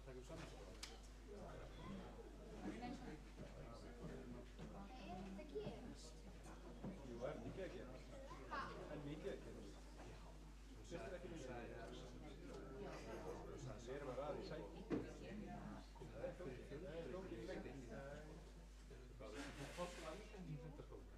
taka upp saman. Jú, það mikið að gera. En mikið að gera. Sérst ekki minn að við erum að raða í sæti. Það er flókið í lengdi. Fólk var líka í fundarskóla.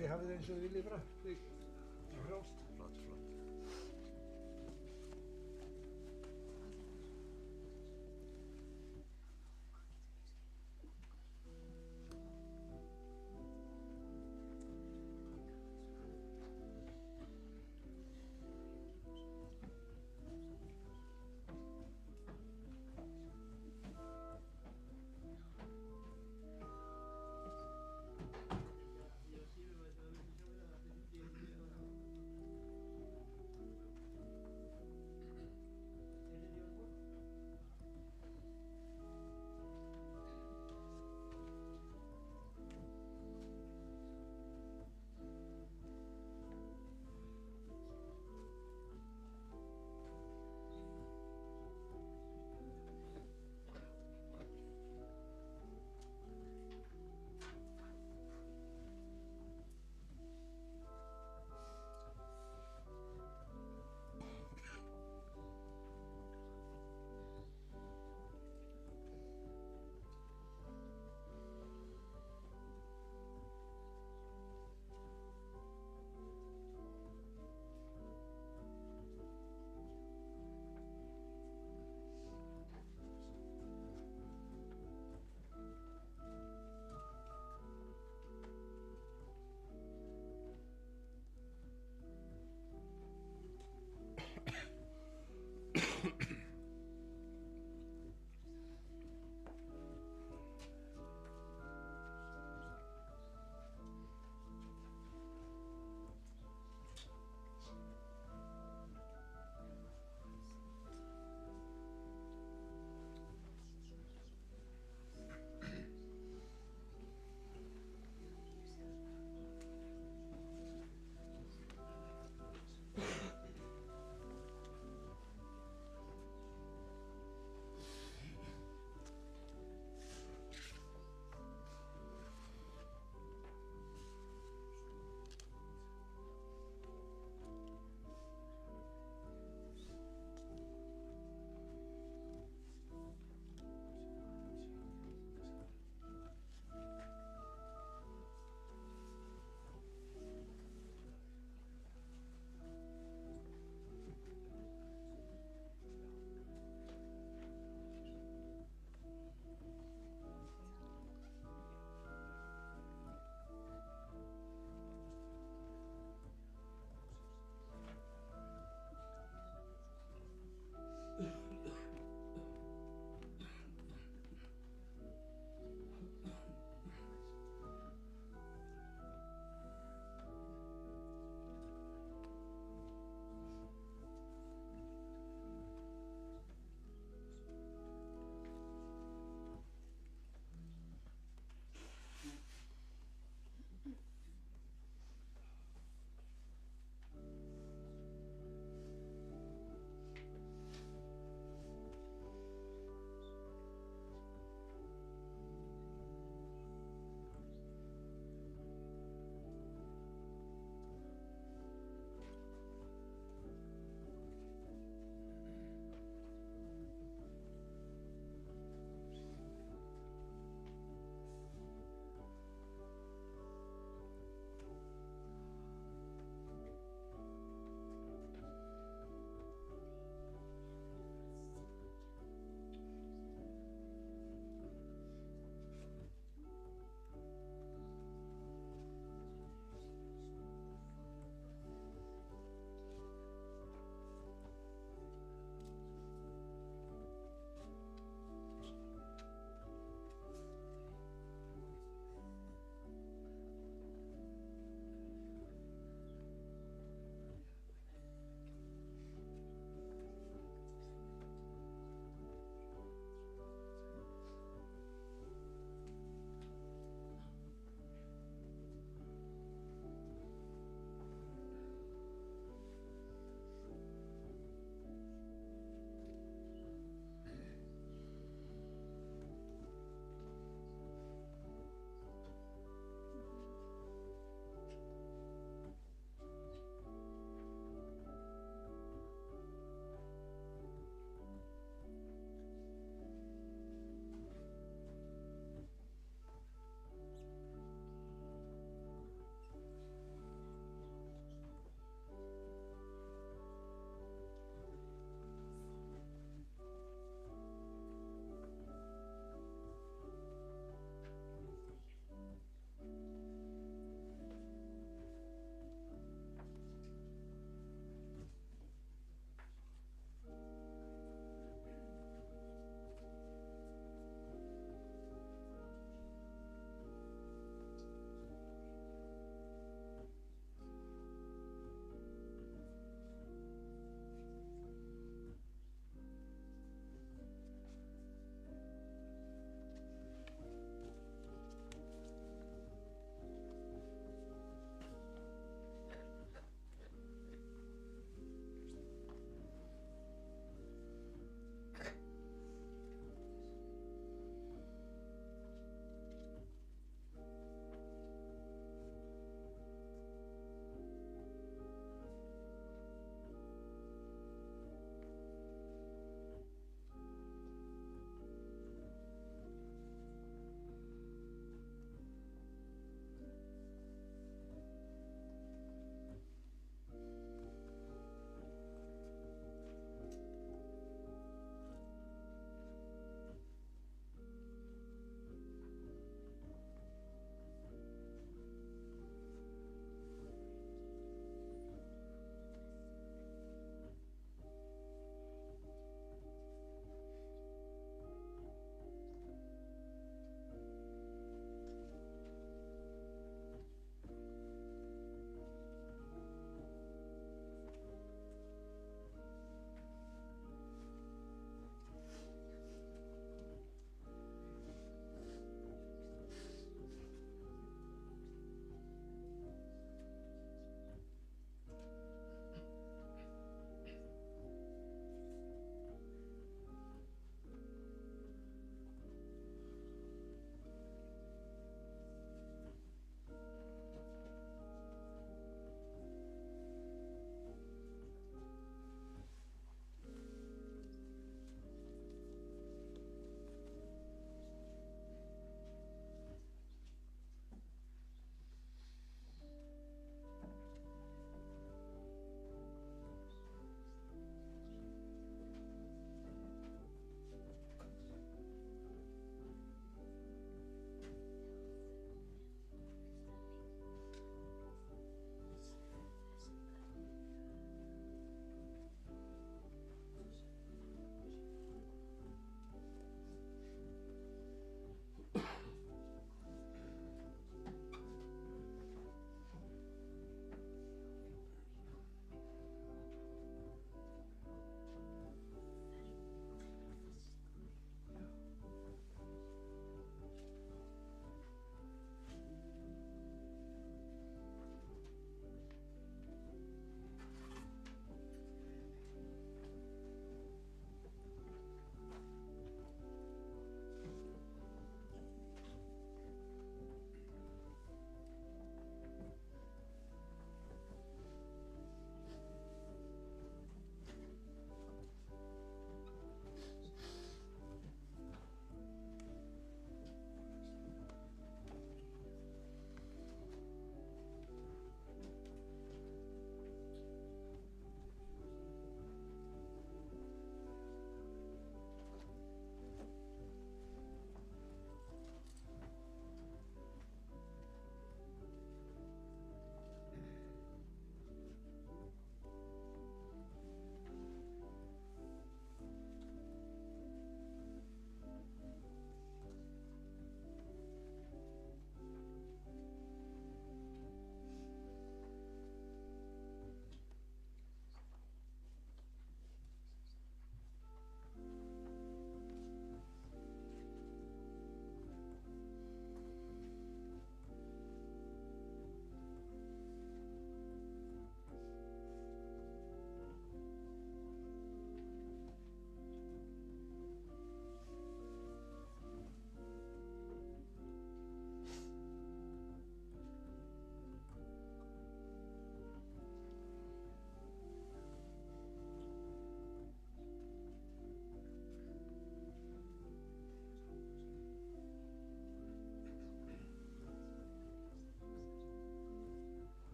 Þið hafið eins og þið viljið bara. Þið frjálst. Flott, flott.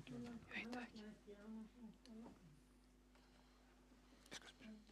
Ég veit það ekki. Ég skal spyrja.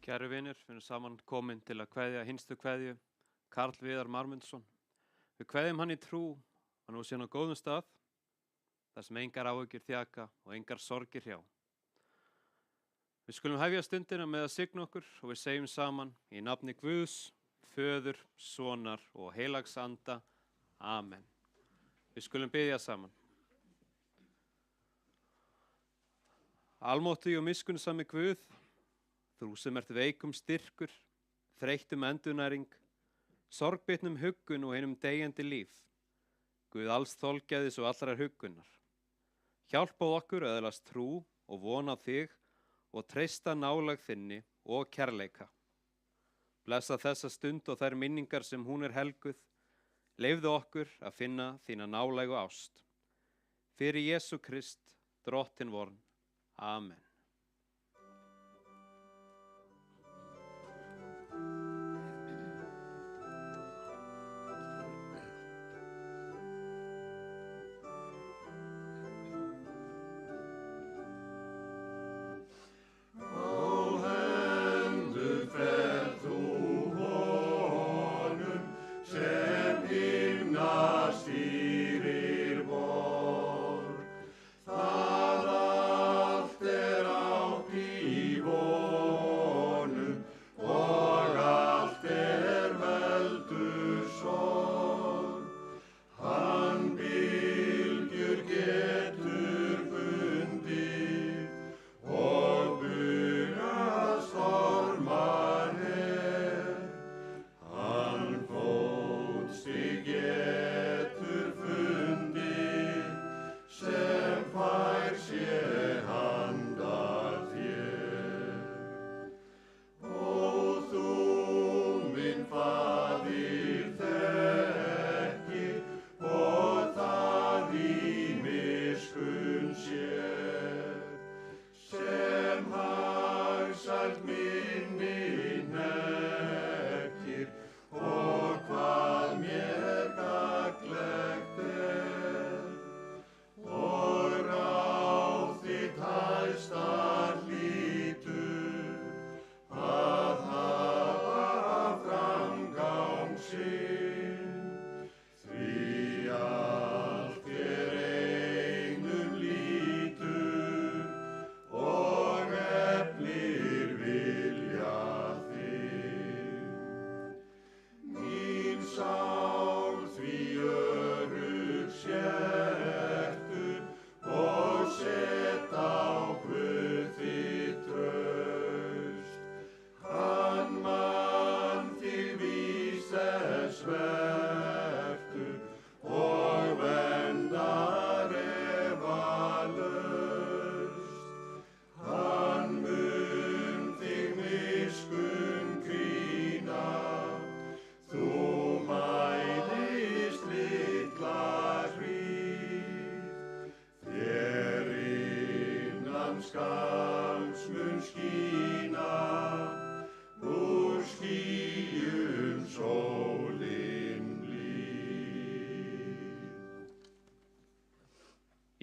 Kæru vinir, við erum saman komin til að kveðja hinstu kveðju Karl Viðar Marmundsson. Við kveðjum hann í trú að nú sé hann á góðum stað, þar sem engar áhyggjur þjaka og engar sorgir hjá. Við skulum hefja stundina með að signa okkur og við segjum saman í nafni Guðs, Föður, Sonar og Heilags Anda. Amen. Við skulum biðja saman. Almáttugi og miskunnsami Guð, þú sem ert veikum styrkur, þreyttum endurnæring, sorgbitnum huggun og hinum deyjandi líf, Guð alls þolgæðis og allrar huggunar. Hjálpa okkur að öðlast trú og vona á þig og treysta nálægð þinni og kærleika. Blessa þessa stund og þær minningar sem hún er helguð, leyfðu okkur að finna þína nálægu ást. Fyrir Jesú Krist, Drottinn vorn. Amen.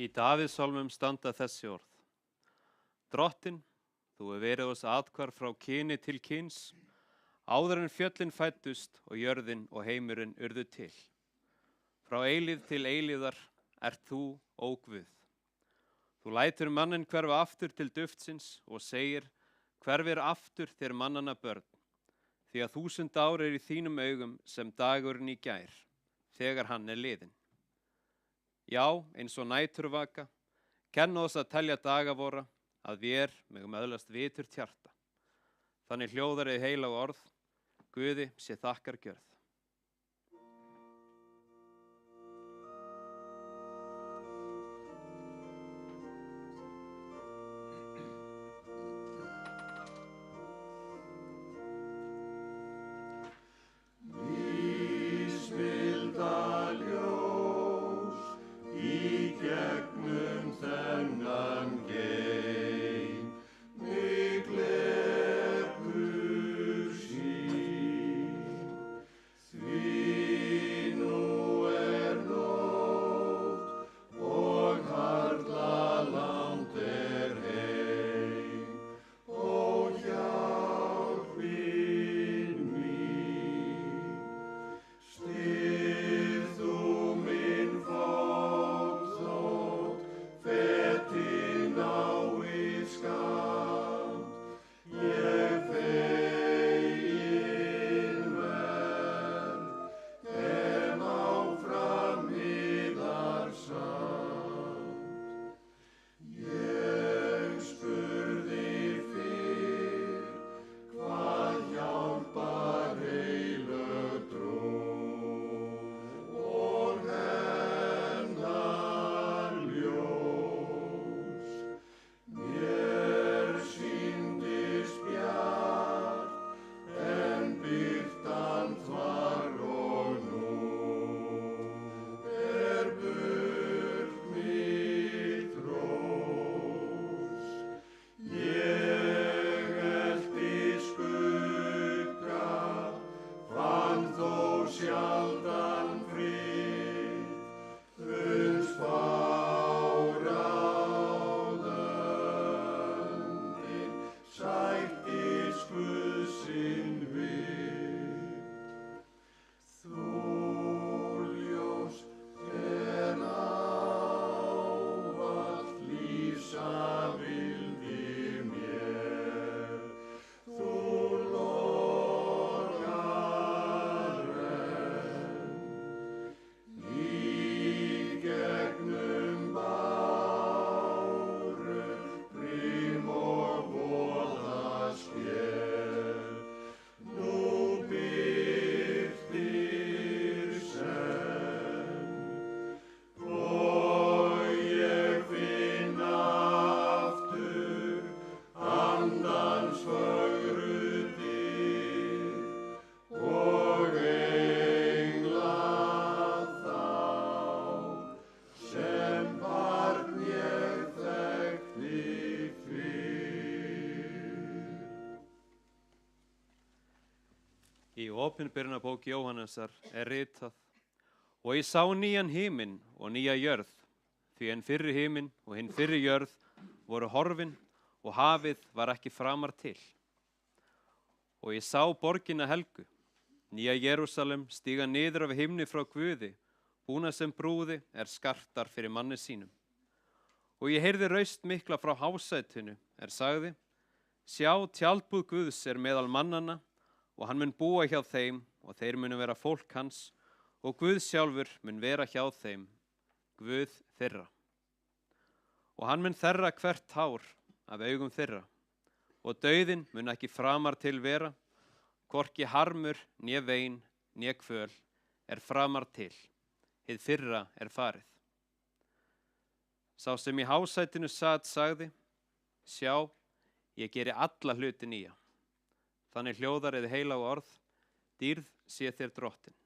Í Davíðssálmum standa þessi orð. Drottinn, þú hefur verið oss athvarf frá kyni til kyns, áður en fjöllin fæddust og jörðin og heimurinn urðu til. Frá eilíð til eilíðar ert þú, ó Guð. Þú lætur manninn hverfa aftur til duftsins og segir, hverfir aftur þér mannanna börn, því að 1000 ár í þínum augum sem dagurinn í gær, þegar hann er liðinn. Já, eins og næturvaka, kenna oss að telja daga vora, að vér megum öðlast viturt hjarta. Þannig hljóðar hið heilaga orð, Guði sé þakkargjörð. opinberunarbók Jóhannesar er ritað: Og ég sá nýjan himinn og nýja jörð, því en fyrri himinn og hinn fyrri jörð voru horfin og hafið var ekki framar til. Og ég sá borgina helgu, nýja Jerúsalem, stíga niður af himni frá Guði, búna sem brúði er skartar fyrir manni sínum. Og ég heyrði raust mikla frá hásætinu, sagði: Sjá, tjaldbúð Guðs er meðal mannanna, og hann mun búa hjá þeim, og þeir munu vera fólk hans, og Guð sjálfur mun vera hjá þeim, Guð þeirra. Og hann mun þerra hvert hár af augum þeirra, og dauðinn mun ekki framar til vera, hvorki harmur, né vein, né kvöl er framar til, hið fyrra er farið. Sá sem í hásætinu sat sagði: Sjá, ég geri alla hluti nýja. Þannig hljóðar hið heilaga orð: Dýrð sé þér Drottinn.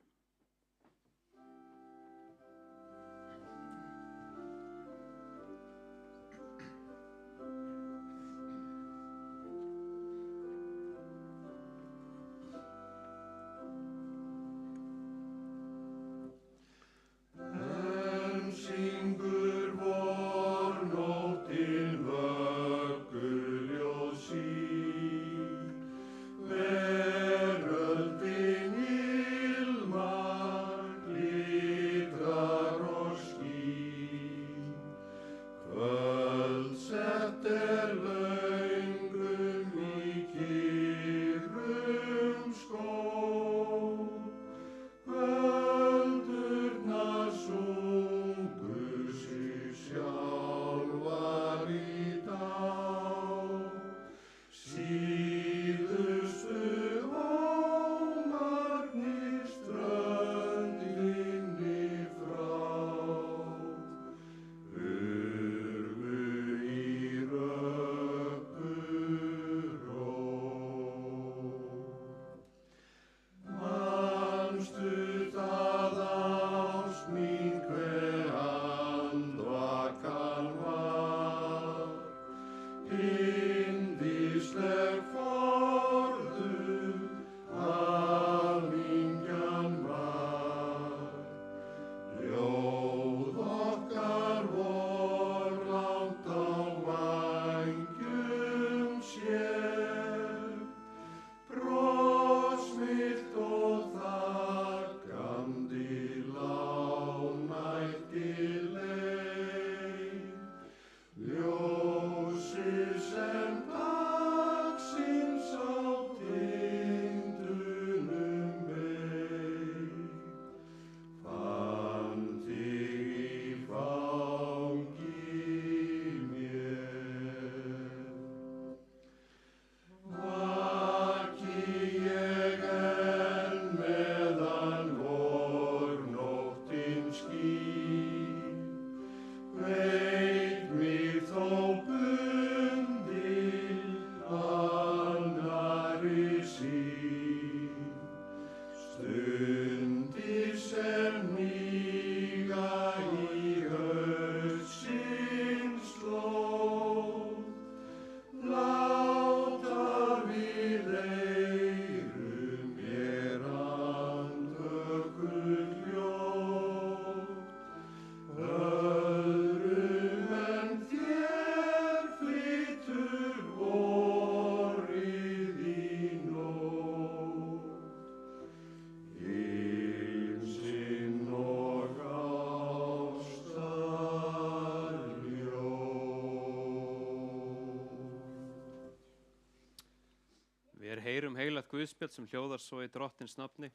Heyrum heilagt Guðspjall sem hljóðar svo í Drottins nafni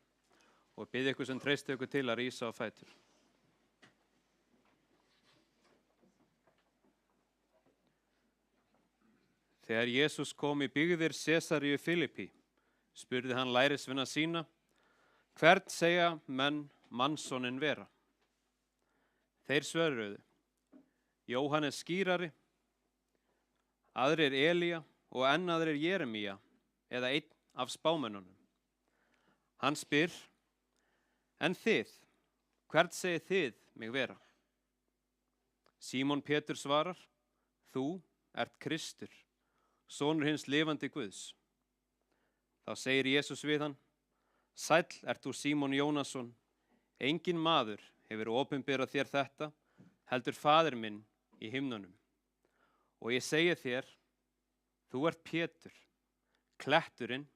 og bið ykkur sem treysti ykkur til að rísa á fætur. Þegar Jesús kom í byggðir Sesaríu Filippi, spurði hann lærisveina sína: Hvern segja menn mannssoninn vera? Þeir svöruðu: Jóhannes skírari, aðrir Elía og enn aðrir Jeremía, eða einn af spámennunum. Hann spyr: En þið, hvern segið þið mig vera? Símon Pétur svarar: Þú ert Kristur, sonur hins lifandi Guðs. Þá segir Jesús við hann: Sæll ert þú Símon Jónasson, engin maður hefur opinberað þér þetta, heldur faðir minn í himnunum. Og ég segi þér, þú ert Pétur, kletturinn,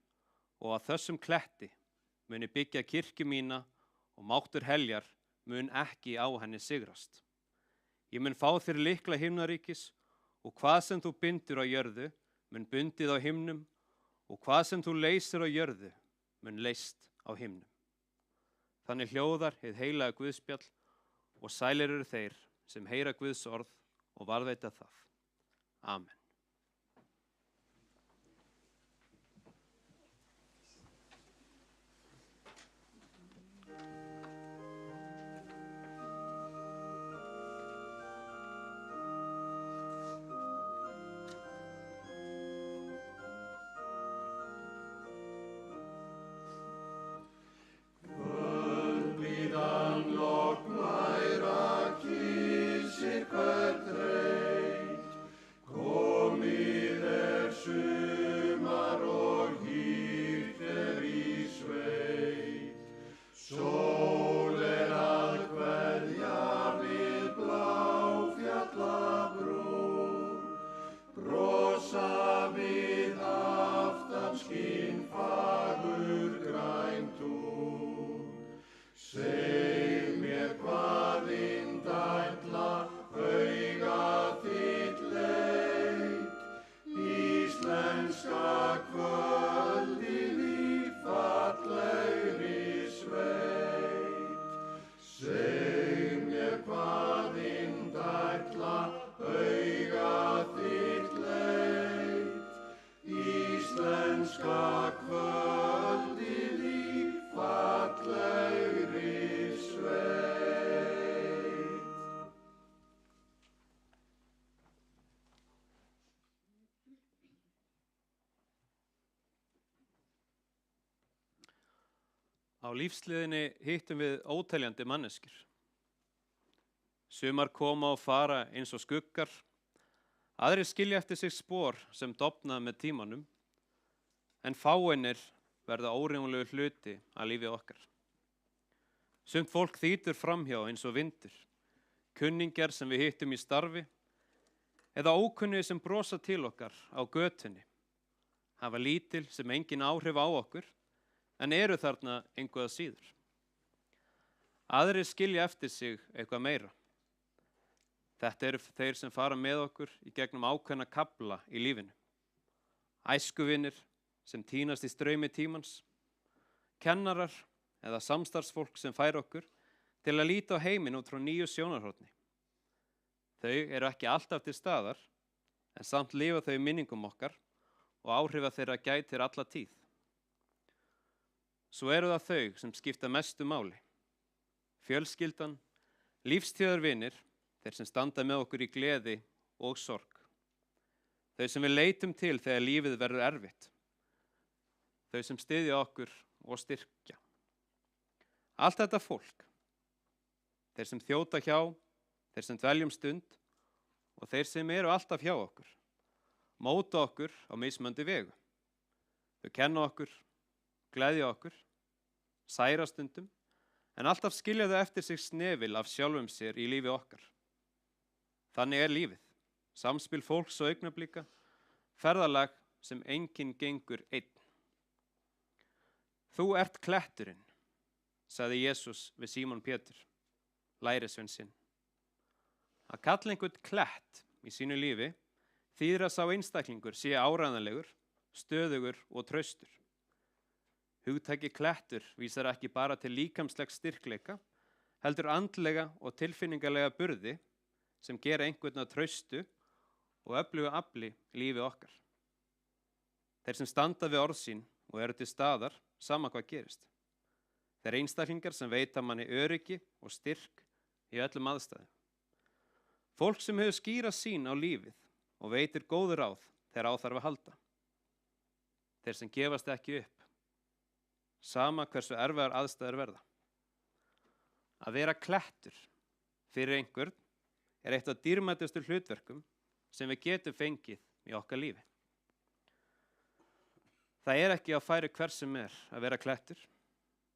og að þessum kletti muni byggja kirkju mína og máttur heljar mun ekki á henni sigrast. Ég mun fá þér lykla himnaríkis og hvað sem þú bindur á jörðu mun bundið á himnum og hvað sem þú leysir á jörðu mun leyst á himnum. Þannig hljóðar hið heilaga Guðspjall og sælir eru þeir sem heyra Guðs orð og varðveita það. Amen. Á lífsliðinni hittum við óteljandi manneskjur. Sumar koma og fara eins og skuggar, aðrir skilja eftir sig spor sem dofna með tímanum, en fáeinir verða órjúnlegu hluti að lífi okkar. Sumt fólk þýtur framhjá eins og vindur, kunningjar sem við hittum í starfi, eða ókunnir sem brosa til okkar á götunni, hafa lítil sem engin áhrif á okkur, en eru þarna engu að síður. Aðrir skilja eftir sig eitthvað meira. Þetta eru þeir sem fara með okkur í gegnum ákveðna kafla í lífinu. Æskuvinir sem tínast í straumi tímans, kennarar eða samstarfsfólk sem fær okkur til að líta á heiminn út frá nýju sjónarhorni. Þau eru ekki alltaf til staðar, en samt lifa þau í minningum okkar og áhrifa þeirra gætir alla tíð. Svo eru það þau sem skipta mestu máli. Fjölskyldan, lífstíðarvinir, þeir sem standa með okkur í gleði og sorg. Þau sem við leitum til þegar lífið verður erfitt. Þau sem styðja okkur og styrkja. Allt þetta fólk, þeir sem þjóta hjá, þeir sem dveljum stund og þeir sem eru alltaf hjá okkur, móta okkur á mismunandi vegu. Þau kenna okkur, gleðja okkur, særa stundum, en alltaf skilja þau eftir sig snefil af sjálfum sér í lífi okkar. Þannig er lífið, samspil fólks og augnablika, ferðalag sem enginn gengur einn. Þú ert kletturinn, sagði Jesús við Símon Pétur, lærisvein sinn. Að kalla einhvern klett í sínu lífi þýðir að sá einstaklingur sé áræðanlegur, stöðugur og traustur. Hugtaki klettur vísar ekki bara til líkamslegs styrkleika, heldur andlega og tilfinningalega burði sem gera einhvern að traustu og öfluga afli lífi okkar. Þeir sem standa við orð sín og eru til staðar, sama hvað gerist. Þeir einstaklingar sem veita manni öryggi og styrk í öllum aðstæðum. Fólk sem hefur skýra sýn á lífið og veitir góð ráð þegar á þarf að halda. Þeir sem gefast ekki upp, sama hversu erfiðar aðstæður verða. Að vera klettur fyrir einhvern er eitt af dýrmætustu hlutverkum sem við getum fengið í okkar lífi. Það er ekki á færi hvers sem er að vera klettur.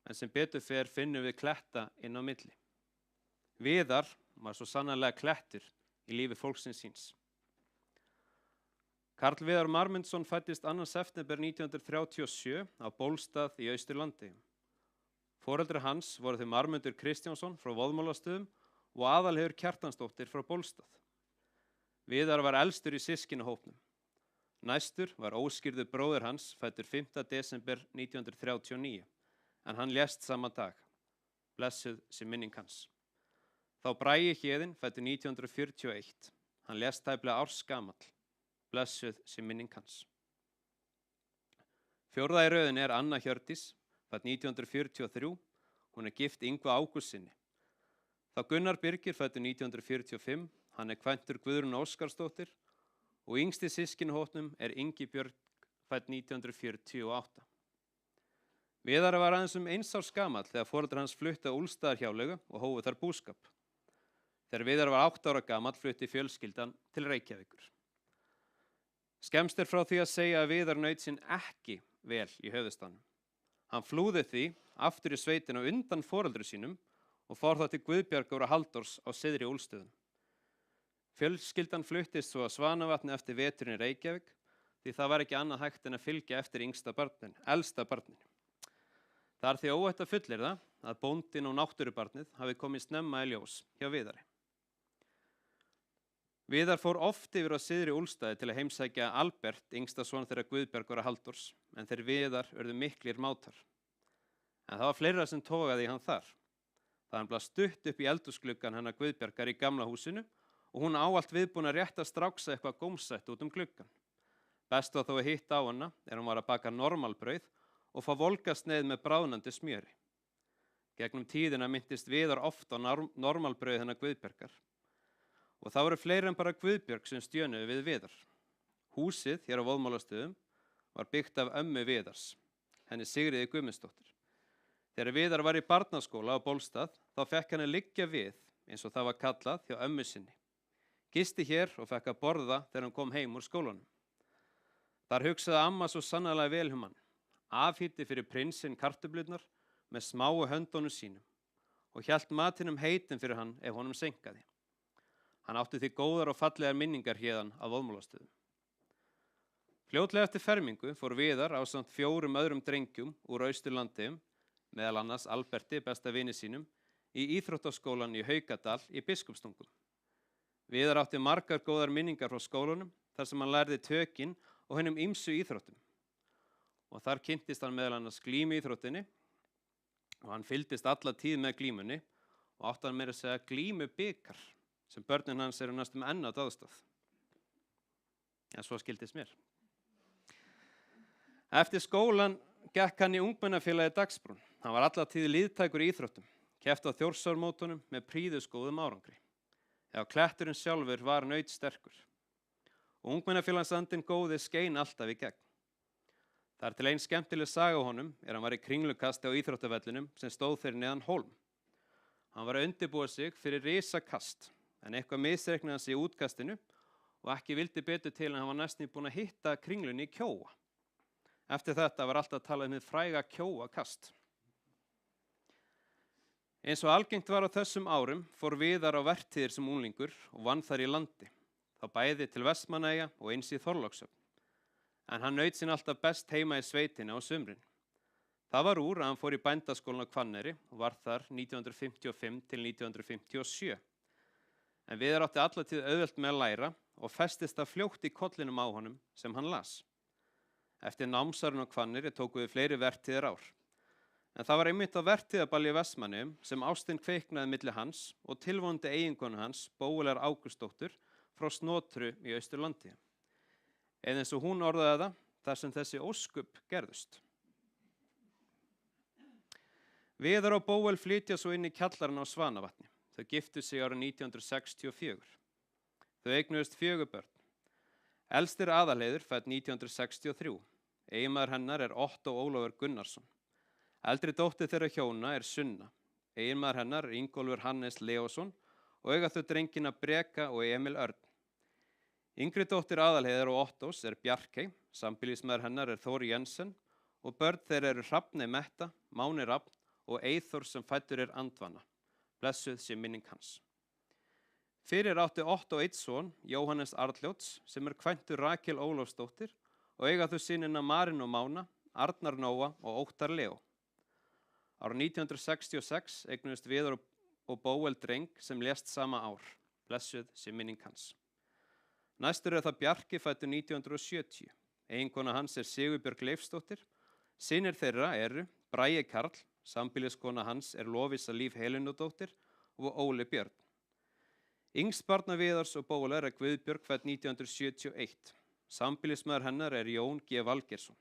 en sem betur fer finnum við kletta inn á milli. Viðar var svo sannarlega klettur í lífi fólksins síns. Karl Viðar Marmundsson fæddist 2. september 1937 á Bólstað í Austurlandi. Foreldrar hans voru þau Marmundur Kristjánsson frá Voðmálastöðum og Aðalheiður Kjartansdóttir frá Bólstað. Viðar var elstur í systkinahópnum. Næstur var óskýrður bróðir hans fæddur 5. desember 1939, en hann lést sama dag. Blessuð sé minning hans. Þá Bragi Héðinn fæddur 1941. Hann lést tæplega árs gamall. Blessuð sé minning hans. Fjórða í röðinni er Anna Hjördís, fædd 1943. Hún er gift Yngva Ágústssyni. Þá Gunnar Birgir fæddur 1945. Hann er kvæntur Guðrún Óskarsdóttir og yngsti systkinahópnum er Ingibjörg fædd 1948. Viðar var aðeins 1 árs gamall þegar foreldrar hans fluttu á Úlfsstaðarhjáleigu og hófu þar búskap. Þegar Viðar var 8 ára gamall flutti fjölskyldan til Reykjavíkur. Skemmst er frá því að segja að Viðar naut sín ekki vel í höfuðstaðnum. Hann flúði því aftur í sveitina undan foreldrum sínum og fór þá til Guðbjargar og Halldórs á Syðri Úlfstöðum. Fjölskyldan fluttist svo að Svanavatni eftir veturinn í Reykjavík því það var ekki annað hægt en að fylgja eftir elsta barninu. Það er því óhætt að fullyrða að bóndinn og náttúrubarnið hafi komið snemma í ljós hjá Viðari. Viðar fór oft yfir á Syðri Úlfsstaði til að heimsækja Albert, yngsta son þeirra Guðbjargar og Halldórs, en þeir Viðar urðu miklir mátar. En það var fleira sem togaði í hann þar. Það hann blað stutt upp í eldhúsgluggann hennar Guðbjargar í gamla húsinu og hún áallt viðbúin að rétt að stráksa eitthvað gómsætt út gluggann. Best var þó að hitta á hana hún var að baka normalbrauð og fá volgasneið með bráðnandi smjöri. Gegnum tíðina myndist Viðar oft á normalbrauð hennar Guðbjargar. Og það voru fleiri en bara Guðbjörg sem stjönuðu við Viðar. Húsið hér á Voðmálastöðum var byggt af ömmu Viðars, henni Sigríði Guðmundsdóttur. Þegar Viðar var í barnaskóla á Bólstað þá fekk hann að liggja við, eins og það var kallað, hjá ömmu sinni. Gisti hér og fekk að borða þegar hann kom heim úr skólanum. Þar hugsaði amma svo sannarlega vel hann. Afhýtti fyrir prinsinn kartöflurnar með smáu höndunum sínum og hélt matinum heitum fyrir hann ef honum seinkaði. Hann átti því góðar og fallegar minningar héðan af Voðmálastöðum. Fljótlega eftir fermingu fór Viðar ásamt 4 öðrum drengjum úr Austurlandi, meðal annars Alberti, besta vini sínum, í íþróttaskólan í Haukadal í Biskupstungum. Viðar átti margar góðar minningar frá skólanum þar sem hann lærði tökin og hinum ýmsu íþróttum. Og þar kynntist hann meðal annars glímuíþróttinni og hann fylgdist alla tíð með glímunni og átti hann meira að segja glímubikar sem börnin hans eru næstum enn á dáðstað. En svo skildist mér. Eftir skólan gekk hann í ungmennafélagi Dagsbrún. Hann var alla tíð liðtækur í íþróttum, keppti á Þjórsármótunum með prýðisgóðum árangri. Eða kletturinn sjálfur var nautsterkur. Og ungmennafélagsandinn góði skein alltaf í gegn. Það er til ein skemmtileg saga á honum hann var í kringlukasti á íþróttavellinum sem stóð fyrir neðan hólm. Hann var að undirbúa sig fyrir risakast, en eitthvað misreiknaði hans í útkastinu og ekki vildi betur til en hann var næstum búinn að hitta kringlunni í kjóa. Eftir þetta var alltaf talað hið fræga kjóakast. Eins og algengt var á þessum árum fór Viðar á vertíðir sem unglingur og vann þar í landi, þá bæði til Vestmannaeyja og eins í Þorlákshöfn. En hann naut sín alltaf best heima í sveitinni á sumrin. Það var úr að hann fór í bændaskólan á Hvanneyri og var þar 1955 til 1957. En Viðar átti alla tíð auðvelt með að læra og festist það fljótt í kollinum á honum sem hann las. Eftir námsárun á Hvanneyri tóku við fleiri vertíðir ár. En það var einmitt á vertíðaballi í Vestmannaeyjum sem ástin kveiknaði milli hans og tilvonandi eiginkonu hans, Bóular Ágústsdóttur, frá Snotru í Austurlandi. Eða eins og hún orðaði það, þar sem þessi ósköp gerðust. Viðar og Bóel flytja svo inn í kjallarann á Svanavatni. Þau giftu sig árið 1964. Þau eignuðust 4 börn. Elst er Aðalheiður, fædd 1963. Eiginmaður hennar er Otto Ólafur Gunnarsson. Eldri dóttir þeirra hjóna er Sunna. Eiginmaður hennar er Ingólfur Hannes Leósson og eiga þau drengina Breka og Emil Örn. Yngri dóttir Aðalheiðar og Ottos er Bjarkey, sambýlismaður hennar er Þór Jensen og börn þeirra eru Hrafney Metta, Máni Rafn og Eyþór sem fæddur andvana. Blessuð sé minning hans. Fyrir átti Otto einn son, Jóhannes Arnljóts, sem kvæntur Rakel Ólafsdóttir og eiga þau synina Marin og Mána, Arnar Nóa og Óttar Leó. Árið 1966 eignuðust Viðar og Bóel dreng sem lést sama ár. Blessuð sé minning hans. Næstur það Bjarki fæddur 1970. Eiginkona hans Sigurbjörg Leifsdóttir. Synir þeirra eru Bragi Karl, sambýliskona hans Lovísa Líf Helenudóttir og Óli Björn. Yngst barna Viðars og Bóelar Guðbjörg fædd 1971. Sambýlismaður hennar Jón G. Valgeirsson.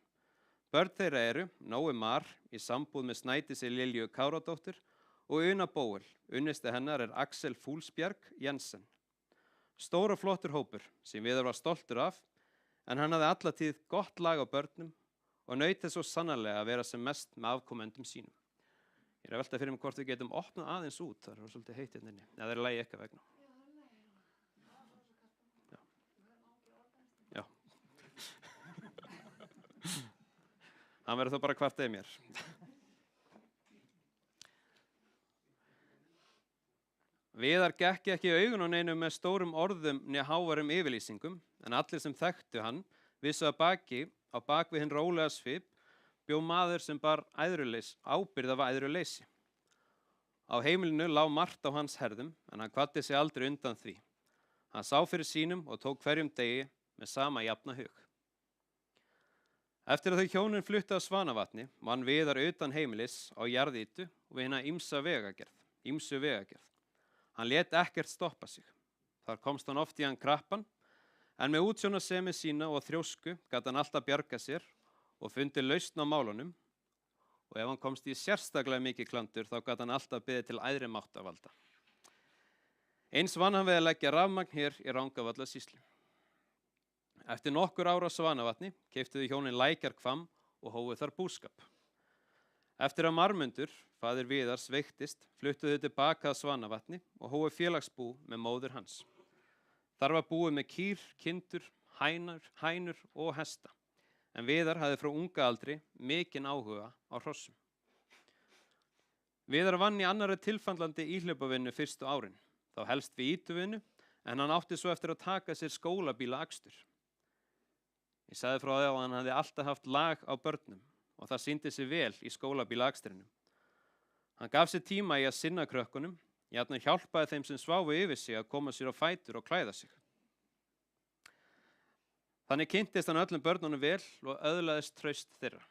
Börn þeirra eru Nói Mar í sambúð með Snædísi Lilju Káradóttur og Una Bóel. Unnusti hennar Axel Fúlsbjerg Jensen. Stór og flottur hópur sem Viðar var stoltur af, en hann hafði alla tíð gott lag á börnum og naut þess svo sannarlega að vera sem mest með afkomendum sínum. Ég að velta fyrir mig hvort við getum opnað aðeins út, það svolítið heitt hérna inni, eða það lagi eitthvað vegna. Já. Hann verður þá bara kvartaði mér. Viðar gekk ekki í augun á neinum með stórum orðum né háværum yfirlýsingum, en allir sem þekktu hann vissu að á bak við hinn rólega svip bjó maður sem bar ábyrgð af æðruleysi. Á heimilinu lá margt á hans herðum, en hann kvaddi sig aldrei undan því. Hann sá fyrir sínum og tók hverjum degi með sama jafna hug. Eftir að þau hjónin fluttu af Svanavatni, vann Viðar utan heimilis á jarðýtu og við hina ýmsu vegagerð. Hann lét ekkert stoppa sig. Þar komst hann oft í hann krappan, en með útsjónarsemi sína og þrjósku gat hann alltaf bjarga sér og fundi lausn á málunum, og ef hann komst í sérstaklega mikið klandur þá gat hann alltaf beðið til æðri máttavalda. Eins vann hann við að leggja rafmagn hér í Rangavallarsýslu. Eftir nokkur ára á Svanavatni keyptu þau hjónin Lækjarhvamm og hófu þar búskap. Eftir að Marmundur, faðir Viðars, veiktist, fluttu þau tilbaka að Svanavatni og hófu félagsbú með móður hans. Þar var búið með kýr, kindur, hænur og hesta, en Viðar hafði frá unga aldri mikinn áhuga á hrossum. Viðar vann í annarri tilfallandi íhlaupavinnu fyrstu árin, þá helst við ítuvinnu, en hann átti svo eftir að taka sér skólabílaakstur. Ég sagði frá því að hann hafði alltaf haft lag á börnum og það sýndi sig vel í skólabílaakstrinum. Hann gaf sér tíma í að sinna krökkunum, jafnvel hjálpaði þeim sem sváfu yfir sig að koma sér á fætur og klæða sig. Þannig kynntist hann öllum börnunum vel og öðlaðist traust þeirra.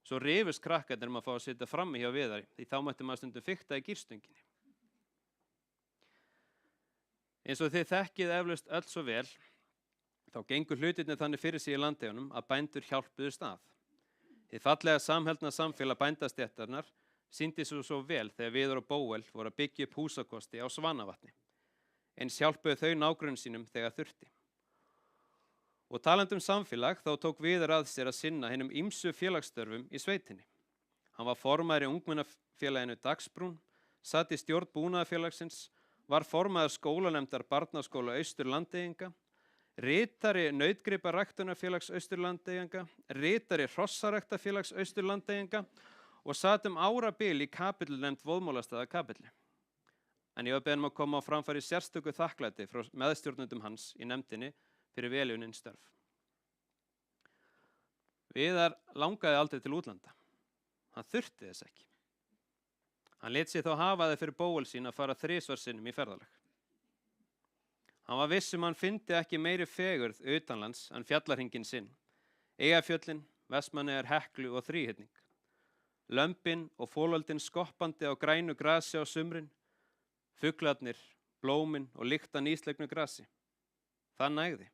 Svo rifust krakkarnir að fá að sitja frammi hjá Viðari, því þá mætti maður stundum fikta í gírstunginni. Eins og þið þekkið eflaust öll svo vel, þá gengur hlutirnir þannig fyrir sig í landeigunum að bændur hjálpuðust að. Hið fallega samheldna samfélag bændastéttarinnar sýndi svo vel þegar Viðar og Bóel voru að byggja upp húsakosti á Svanavatni. Eins hjálpuðu þau nágrunum sínum þegar þurfti. Og talandi samfélag þá tók Viðar að sér að sinna hinum ýmsu félagsstörfum í sveitinni. Hann var formaður í ungmennafélaginu Dagsbrún, sat í stjórn búnaðarfélagsins, var formaður skólanemndar Barnaskóla Austurlandeyinga, ritari Nautgriparæktunarfélags Austurlandeyinga, ritari Hrossaræktarfélags Austurlandeyinga og sat árabil í kapellunefnd Voðmálastaðakapellu. En ég var beðinn að koma á framfæri sérstöku þakklæti frá meðstjórnendum hans í nefndinni fyrir velunnin störf. Viðar langaði aldrei til útlanda. Hann þurfti þess ekki. Hann lét sig þó hafa það fyrir Bóel sín að fara 3 sinnum í ferðalag. Hann var viss hann fyndi ekki meiri fegurð utanlands en fjallarhinginn sinn, Eyjafjöllin, Vestmannaeyjar, Heklu og Þríhyrning. Lömbin og folöldin skoppandi á grænu grasi á sumrin, fuglarnir, blómin og lyktan íslegnu grasi. Það nægði.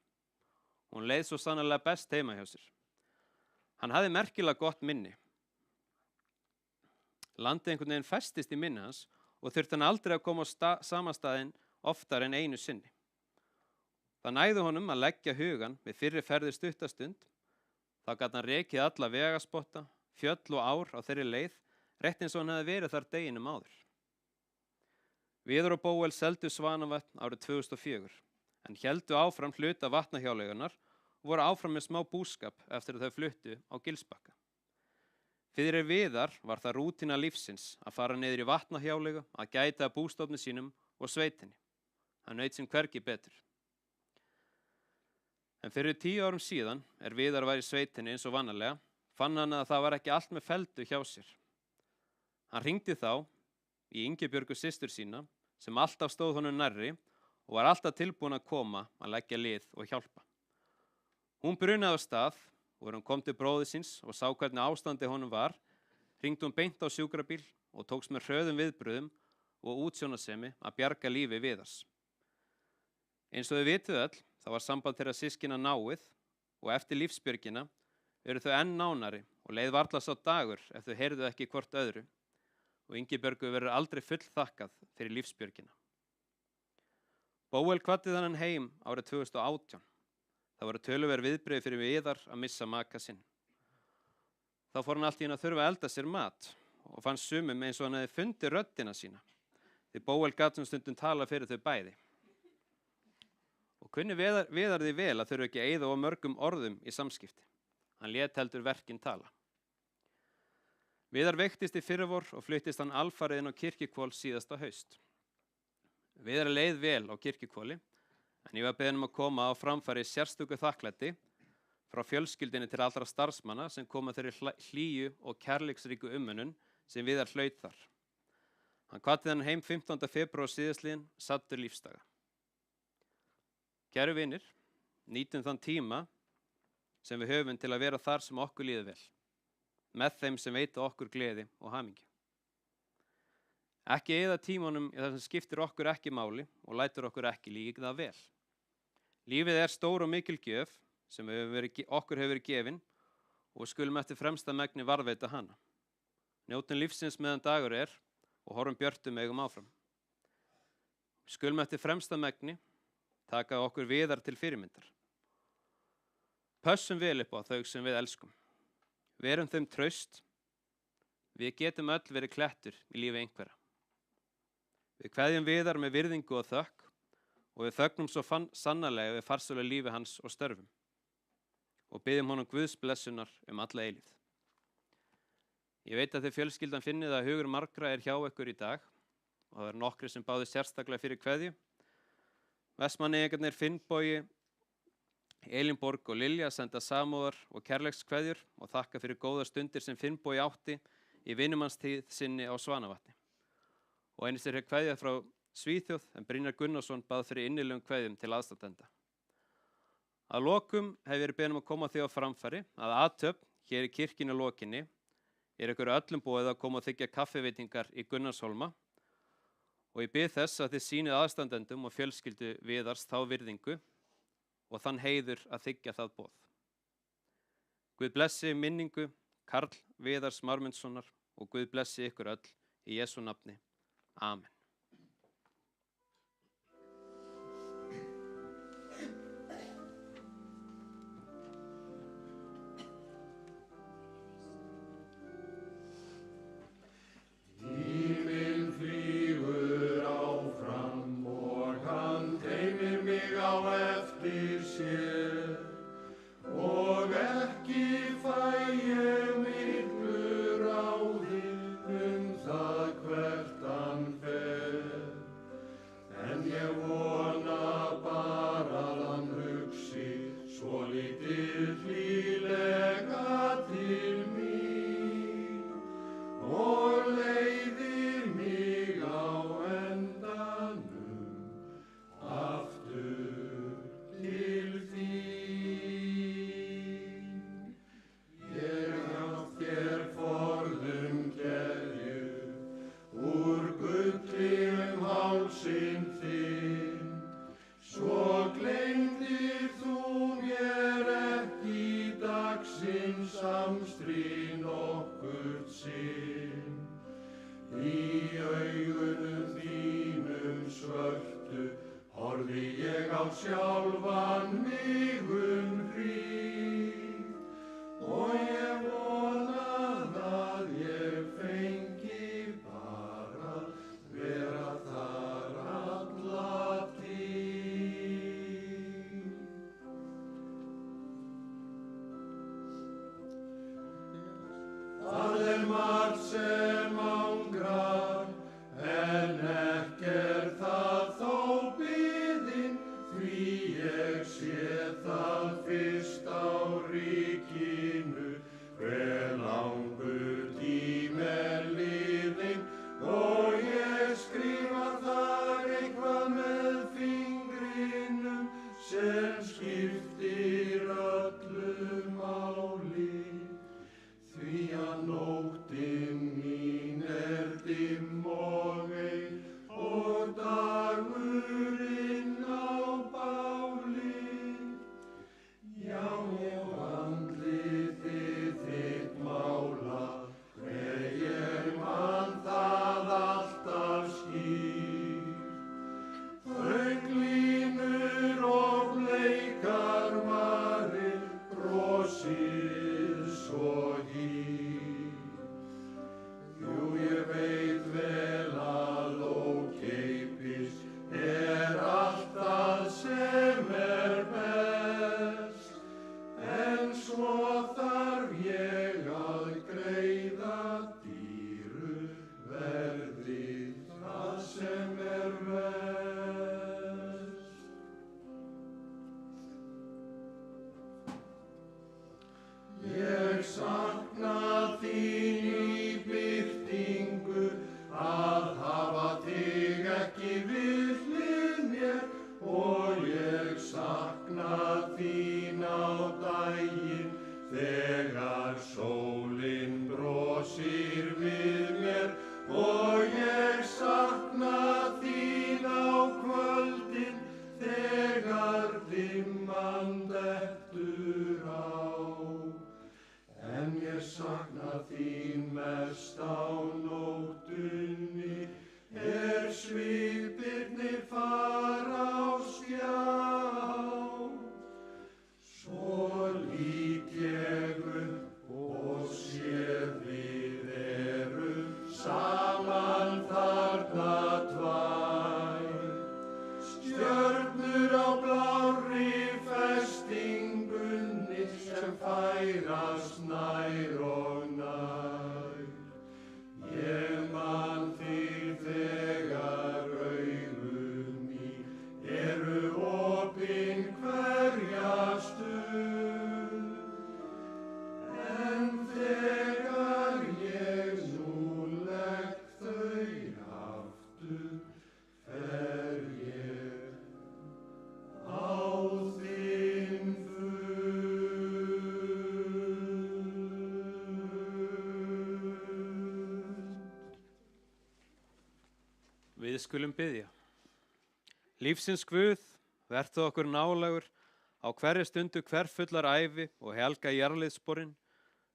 Hún leið svo sannarlega best heima hjá sér. Hann hafði merkilega gott minni. Landið einhvern veginn festist í minni hans og þurfti hann aldrei að koma á sama staðinn oftar en einu sinni. Það nægði honum að leggja hugan við fyrri ferðir stuttastund. Þá gat hann rekið alla vegaspotta, fjöll og ár á þeirri leið, rétt eins og hann hefði verið þar deginum áður. Viðar og Bóel seldu Svanavatn árið 2004, en héldu áfram hluta vatnahjáleigunar og voru áfram með smá búskap eftir að þau fluttu á Gilsbakka. Fyrir Viðar var það rútína lífsins að fara niður í vatnahjáleigu, að gæta bústofni sínum og sveitinni. Hann naut sem hvergi betur. En fyrir 10 árum síðan, Viðar var í sveitinni eins og vanalega, fann hann að það var ekki allt með feldu hjá sér. Hann hringdi þá í Ingibjörgu systur sína, sem alltaf stóð honum nærri og var alltaf tilbúin að koma að leggja lið og hjálpa. Hún brunaði á stað og hún kom til bróður síns og sá hvernig ástandi honum var, hringdi hún beint á sjúkrabíl og tókst með hröðum viðbröðum og útsjónarsemi að bjarga lífi Viðars. Eins og þau vitið öll, þá var samband þeirra systkina náið og eftir lífsbjörgina eru þau enn nánari og leið varla sá dagur ef þau heyrðu ekki hvort öðru og Ingibjörgu verður aldrei full þakkað fyrir lífsbjörgina. Bóel kvaddi þennan heim árið 2018. Það voru töluverð viðbrigði fyrir Viðar að missa maka sinn. Þá fór hann allt í einu að þurfa að elda sér mat og fann sumum eins og hann hefði fundið röddina sína, því Bóel gat stundum tala fyrir þau bæði. Og kunni Viðar því vel að þurfa ekki að eyða of mörgum orðum í samskipti. Hann lét heldur verkin tala. Viðar veiktist í fyrravor og fluttist hann alfarið inn á Kirkjukvól síðasta haust. Viðar leið vel á Kirkjukvóli, en ég var beðinn að koma á framfæri sérstöku þakklæti frá fjölskyldinni til allra starfsmanna sem koma þeirri hlýju og kærleiksríku umönnun sem Viðar hlaut þar. Hann hvatti hann heim 15. febrúar síðastliðinn, saddur lífsdaga. Kæru vinir, nýtum þann tíma sem við höfum til að vera þar sem okkur líður vel, með þeim sem veita okkur gleði og hamingju. Ekki eyða tímanum í það sem skiptir okkur ekki máli og lætur okkur ekki líka það vel. Lífið er stór og mikil gjöf sem okkur hefur verið gefin og við skulum eftir fremsta megni varðveita hana. Njótum lífsins meðan dagur er og horfum björtum augum áfram. Við skulum eftir fremsta megni taka okkur Viðar til fyrirmyndar. Pössum vel upp á þau sem við elskum. Verum þeim traust. Við getum öll verið klettur í lífi einhverra. Við kveðjum Viðar með virðingu og þökk og við þögnum svo sannarlega við farsælu lífi hans og störfum og biðjum honum Guðs blessunar alla eilífð. Ég veit að þið fjölskyldan finnið að hugur margra er hjá ykkur í dag og það eru nokkri sem báðu sérstaklega fyrir kveðju. Vestmannaeyingarnir Finnbogi, Elínborg og Lilja senda samúðar og kærleikskveðjur og þakka fyrir góðar stundir sem Finnbogi átti í vinnumannstíð sinni á Svanavatni. Og einnig er hér kveðja frá Svíþjóð en Brynjar Gunnarsson bað fyrir innilegum kveðjum til aðstandenda. Að lokum hef ég verið beðinn að koma því á framfæri að athöfn hér í kirkjunni lokinni er ykkur öllum boðið að koma og þiggja kaffiveitingar í Gunnarshólma og ég bið þess að þið sýnið aðstandendum og fjölskyldu Viðars þá virðingu og þann heiður að þiggja það boð. Guð blessi minningu Karl Viðars Marmundssonar og Guð blessi ykkur öll í Jesú nafni. Amen. Alleluia. við hlið mér og ég sakna þín á daginn þegar sólin brosir við mér og ég sakna þín á kvöldin þegar dimman dettur á. En ég sakna þín mest á nóttunni svipirnir fara á skjá. Svo lít ég upp og sé við erum saman þarna tvær. Stjörnur á blárri festingunni sem færast nær og nær. Ég man þig þegar augu mín eru opin hverja stund. En þegar ég nú legg þau aftur, fer ég á þinn fund. Við skulum biðja. Lífsins Guð, vertu okkur nálægur á hverri stundu hverfullar ævi og helga jarðleiðsporin,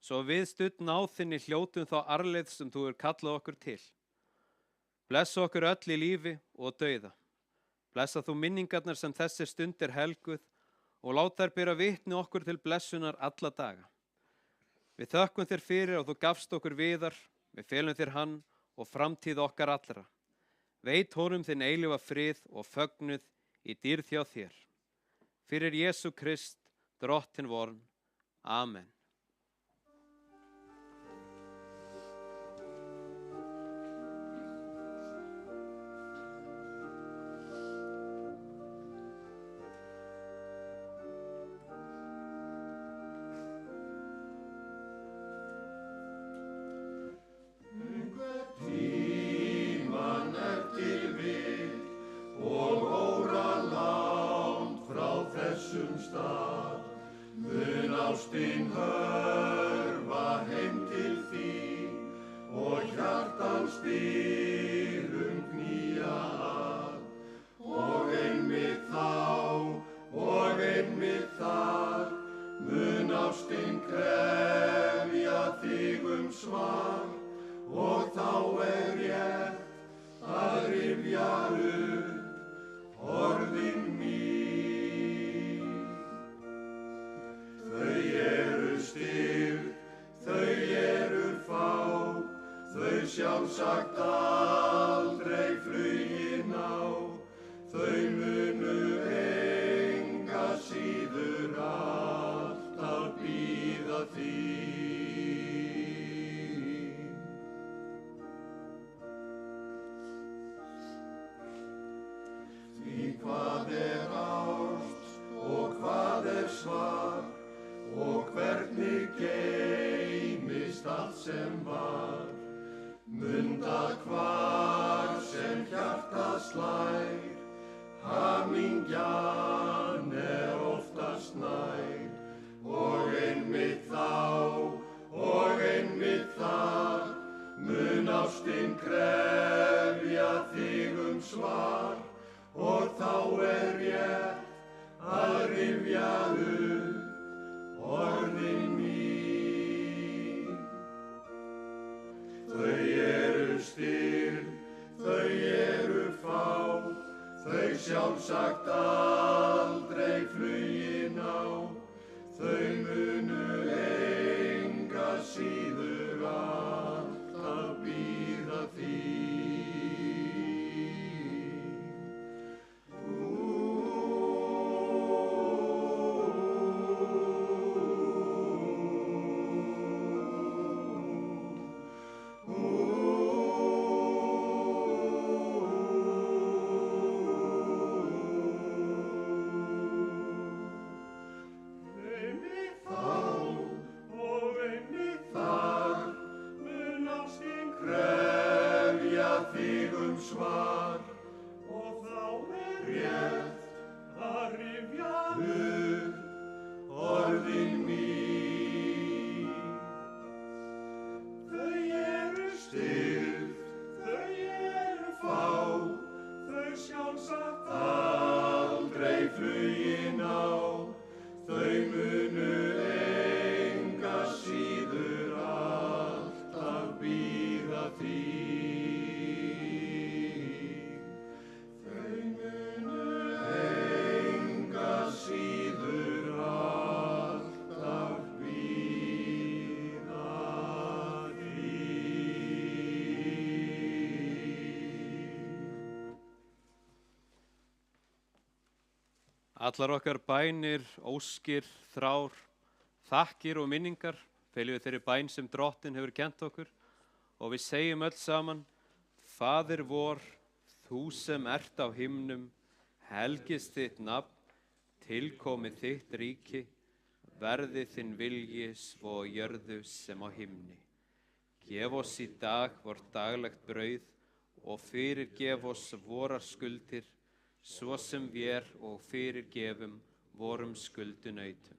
svo við studd náð þinni hljótum þá arfleifð sem þú hefur kallað okkur til. Blessa okkur öll í lífi og dauða. Blessa þú minningarnar sem þessi stund er helguð og láta þær bera vitni okkur til blessunar alla daga. Við þökkum þér fyrir að þú gafst okkur viðar, við felum þér hann og framtíð okkar allra. Veit honum þinn eilífa frið og fögnuð í dýrð hjá þér. Fyrir Jesú Krist, drottinn vorn. Amen. Mun ástin hörfa heim til þín og hjartan spyr knýja að. Og einmitt þar mun ástin krefja þig svar og þá er ég að rifja upp orðin mín. Þau eru stirð, þau eru fá, þau sjálfsagt aldrei flugin á. Þau munu enga síður alltaf bíða þín. Því hvað er ást og hvað er svar og hvernig geymist allt sem var. Munda hvar sem hjartað slær, hamingjan er oftast nær. Og einmitt þar mun ástin krefja þig svar og þá er rétt að rifja upp orðin mín. Þau eru stirð, þau eru fá, þau sjálfsagt aldrei flugin á. Þau munu enga síður alltaf bíða þín. Amen. er rétt að rifja upp orðin mín. Þau eru stirð, þau eru fá, þau sjálfsagt aldrei flugin á. Þau munu enga síður alltaf bíða þín. Þau munu enga síður alltaf bíða þín. Allar okkar bænir, óskir, þrár, þakkir og minningar feljum við þeirri bæn sem Drottinn hefur kennt okkur og við segjum öll saman: Faðir vor, þú sem ert á himnum, helgist þitt nafn, tilkomi þitt ríki, verði þinn vilji svo á jörðu sem á himni. Gef oss í dag vort daglegt brauð og fyrirgef oss vorar skuldir, svo sem vér og fyrirgefum vorum skuldunautum.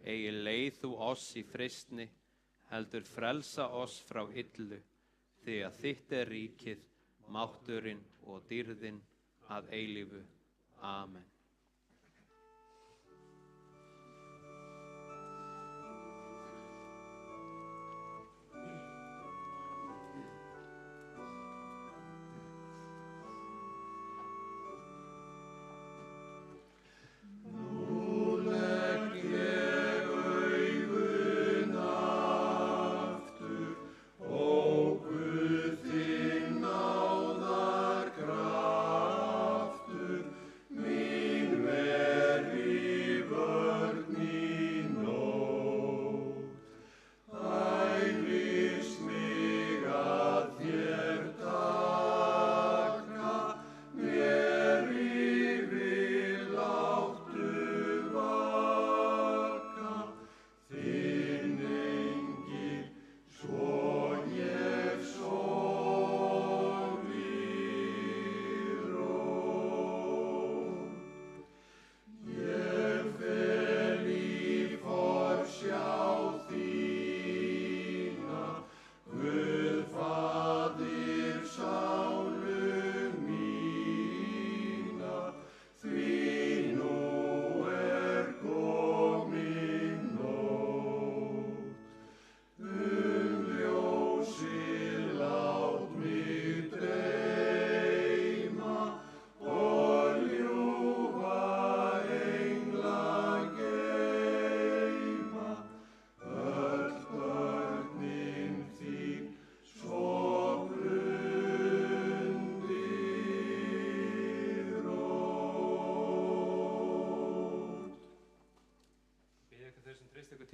Eigi leið þú oss í freistni, heldur frelsa oss frá illu, því að þitt er ríkið, mátturinn og dýrðin að eilífu. Amen.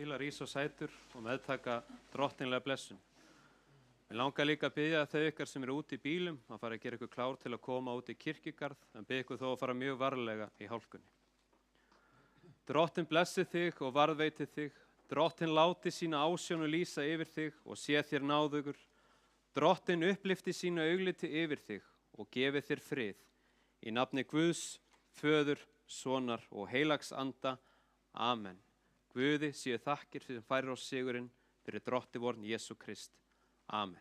Til að rísa á sætur og meðtaka drottinlega blessun. Við langar líka að biðja þau ykkar sem eru úti í bílum að fara að gera ykkur klár til að koma út í kirkjugarð, en biðja ykkur þó að fara mjög varlega í hálkunni. Drottinn blessi þig og varðveiti þig. Drottinn láti sína ásjónu lýsa yfir þig og sé þér náðugur. Drottinn upplifti sínu augliti yfir þig og gefi þér frið. Í nafni Guðs, Föður, Sonar og heilags anda. Amen. Guði séu þakkir sem færir oss sigurinn fyrir Drottinn vorn Jesú Krist. Amen.